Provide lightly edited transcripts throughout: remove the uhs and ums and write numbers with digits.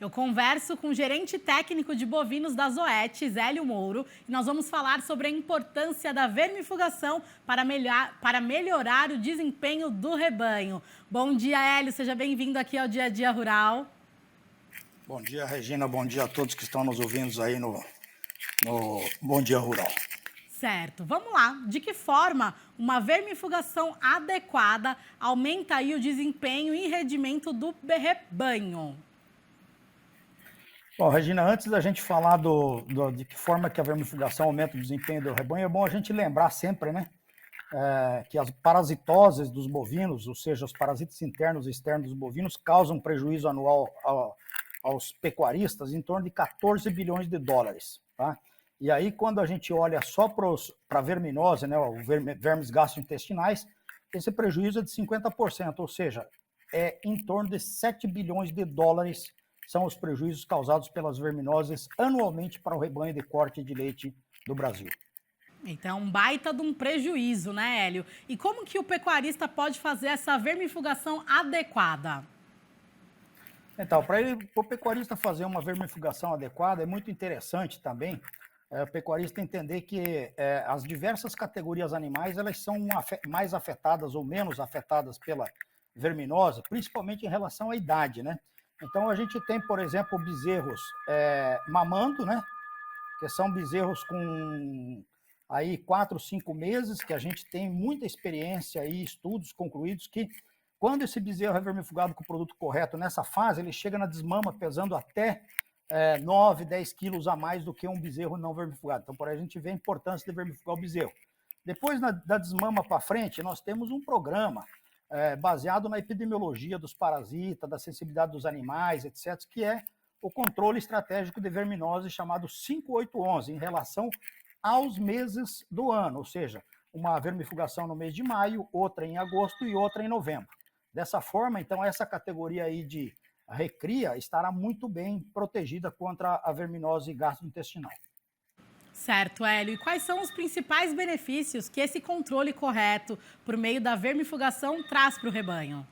Eu converso com o gerente técnico de bovinos da Zoetis, Hélio Mouro, e nós vamos falar sobre a importância da vermifugação para melhorar o desempenho do rebanho. Bom dia, Hélio, seja bem-vindo aqui ao Dia a Dia Rural. Bom dia, Regina, bom dia a todos que estão nos ouvindo aí no Bom Dia Rural. Certo, vamos lá. De que forma uma vermifugação adequada aumenta aí o desempenho e rendimento do rebanho? Bom, Regina, antes da gente falar de que forma que a vermifugação aumenta o desempenho do rebanho, é bom a gente lembrar sempre, né, que as parasitoses dos bovinos, ou seja, os parasitas internos e externos dos bovinos, causam prejuízo anual aos pecuaristas em torno de 14 bilhões de dólares, tá? E aí, quando a gente olha só para a verminose, né, vermes gastrointestinais, esse prejuízo é de 50%, ou seja, é em torno de 7 bilhões de dólares são os prejuízos causados pelas verminoses anualmente para o rebanho de corte de leite do Brasil. Então, um baita de um prejuízo, né, Hélio? E como que o pecuarista pode fazer essa vermifugação adequada? Então, para o pecuarista fazer uma vermifugação adequada, é muito interessante também o pecuarista entender que as diversas categorias animais elas são mais afetadas ou menos afetadas pela verminose, principalmente em relação à idade, né? Então, a gente tem, por exemplo, bezerros mamando, né? Que são bezerros com aí 4, 5 meses, que a gente tem muita experiência e estudos concluídos que quando esse bezerro é vermifugado com o produto correto nessa fase, ele chega na desmama pesando até 9, 10 quilos a mais do que um bezerro não vermifugado. Então, por aí a gente vê a importância de vermifugar o bezerro. Depois, da desmama para frente, nós temos um programa baseado na epidemiologia dos parasitas, da sensibilidade dos animais, etc., que é o controle estratégico de verminose chamado 5811, em relação aos meses do ano, ou seja, uma vermifugação no mês de maio, outra em agosto e outra em novembro. Dessa forma, então, essa categoria aí de recria estará muito bem protegida contra a verminose gastrointestinal. Certo, Hélio. E quais são os principais benefícios que esse controle correto por meio da vermifugação traz para o rebanho?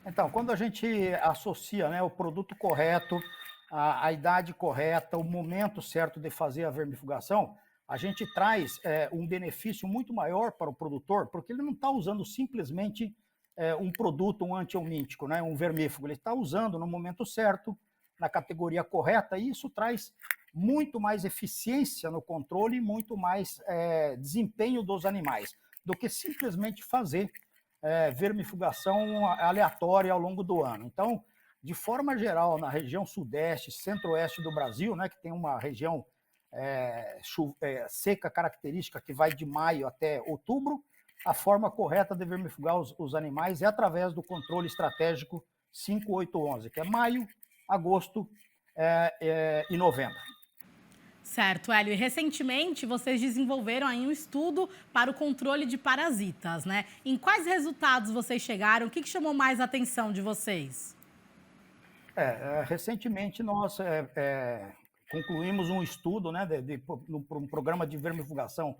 Então, quando a gente associa, né, o produto correto, a idade correta, o momento certo de fazer a vermifugação, a gente traz um benefício muito maior para o produtor, porque ele não está usando simplesmente um produto, um antihelmíntico, né, um vermífugo, ele está usando no momento certo, na categoria correta, e isso traz muito mais eficiência no controle e muito mais desempenho dos animais, do que simplesmente fazer vermifugação aleatória ao longo do ano. Então, de forma geral, na região sudeste, centro-oeste do Brasil, né, que tem uma região seca característica que vai de maio até outubro, a forma correta de vermifugar os animais é através do controle estratégico 5811, que é maio, agosto e novembro. Certo, Hélio. E recentemente vocês desenvolveram aí um estudo para o controle de parasitas, né? Em quais resultados vocês chegaram? O que chamou mais a atenção de vocês? Recentemente nós concluímos um estudo, né, um programa de vermifugação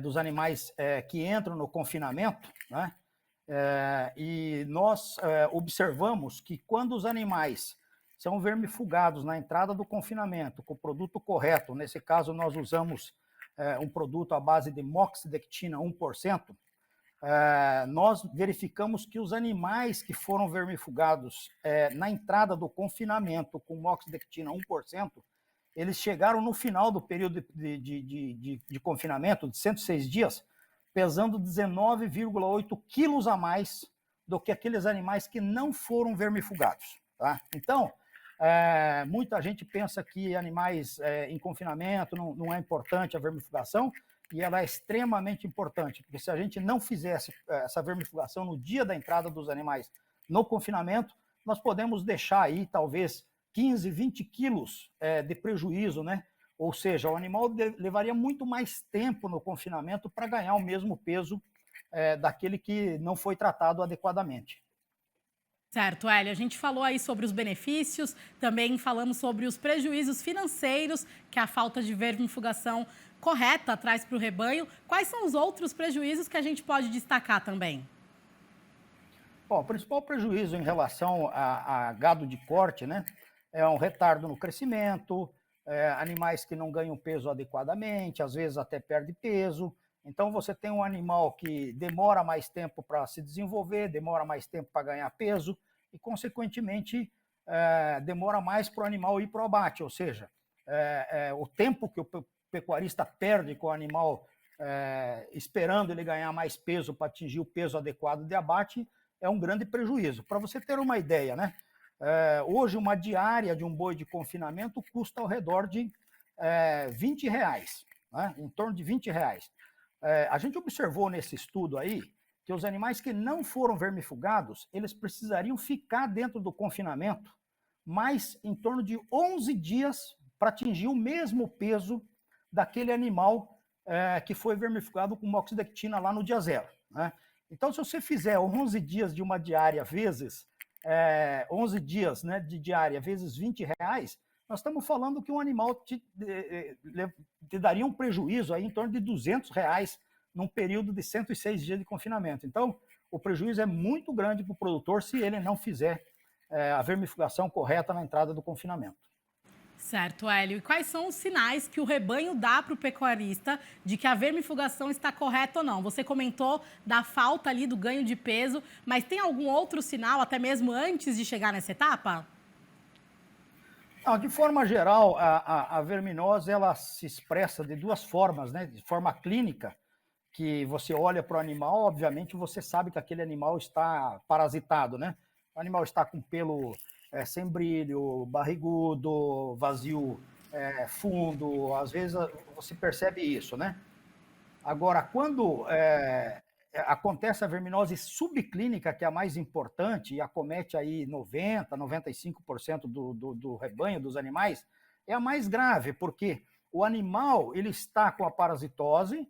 dos animais que entram no confinamento, né? E nós observamos que quando os animais são vermifugados na entrada do confinamento com o produto correto, nesse caso nós usamos um produto à base de moxidectina 1%, nós verificamos que os animais que foram vermifugados na entrada do confinamento com moxidectina 1%, eles chegaram no final do período de confinamento, de 106 dias, pesando 19,8 quilos a mais do que aqueles animais que não foram vermifugados. Tá? Então, muita gente pensa que animais em confinamento não é importante a vermifugação, e ela é extremamente importante, porque se a gente não fizesse essa vermifugação no dia da entrada dos animais no confinamento, nós podemos deixar aí talvez 15, 20 quilos de prejuízo, né? Ou seja, o animal levaria muito mais tempo no confinamento para ganhar o mesmo peso daquele que não foi tratado adequadamente. Certo, Hélio. A gente falou aí sobre os benefícios, também falamos sobre os prejuízos financeiros que a falta de vermifugação correta traz para o rebanho. Quais são os outros prejuízos que a gente pode destacar também? Bom, o principal prejuízo em relação a gado de corte, né, é um retardo no crescimento, animais que não ganham peso adequadamente, às vezes até perde peso. Então, você tem um animal que demora mais tempo para se desenvolver, demora mais tempo para ganhar peso e, consequentemente, demora mais para o animal ir para o abate, ou seja, o tempo que o pecuarista perde com o animal esperando ele ganhar mais peso para atingir o peso adequado de abate é um grande prejuízo. Para você ter uma ideia, né? Hoje uma diária de um boi de confinamento custa ao redor de R$20, né? Em torno de R$20. A gente observou nesse estudo aí que os animais que não foram vermifugados, eles precisariam ficar dentro do confinamento mais em torno de 11 dias para atingir o mesmo peso daquele animal que foi vermifugado com moxidectina lá no dia zero, né? Então, se você fizer 11 dias de uma diária vezes 11 dias, né, de diária vezes R$20, nós estamos falando que um animal te daria um prejuízo aí em torno de R$200 num período de 106 dias de confinamento. Então, o prejuízo é muito grande para o produtor se ele não fizer a vermifugação correta na entrada do confinamento. Certo, Hélio. E quais são os sinais que o rebanho dá para o pecuarista de que a vermifugação está correta ou não? Você comentou da falta ali do ganho de peso, mas tem algum outro sinal, até mesmo antes de chegar nessa etapa? De forma geral, a verminose ela se expressa de duas formas, né? De forma clínica, que você olha para o animal, obviamente você sabe que aquele animal está parasitado, né? O animal está com pelo sem brilho, barrigudo, vazio, fundo, às vezes você percebe isso, né? Agora, quando acontece a verminose subclínica, que é a mais importante, e acomete aí 90%, 95% do rebanho, dos animais, é a mais grave, porque o animal ele está com a parasitose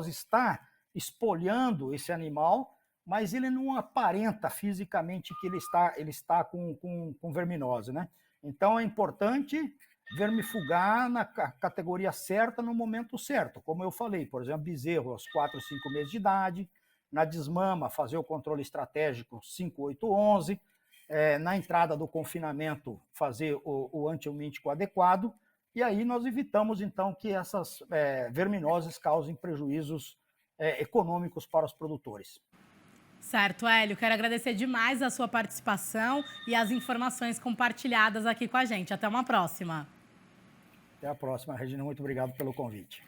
está espolhando esse animal, mas ele não aparenta fisicamente que ele está com verminose, né? Então é importante vermifugar na categoria certa no momento certo. Como eu falei, por exemplo, bezerro aos 4, 5 meses de idade, na desmama fazer o controle estratégico 5, 8, 11, na entrada do confinamento fazer o antiomítico adequado, e aí nós evitamos então que essas verminoses causem prejuízos econômicos para os produtores. Certo, Hélio. Quero agradecer demais a sua participação e as informações compartilhadas aqui com a gente. Até uma próxima. Até a próxima, Regina. Muito obrigado pelo convite.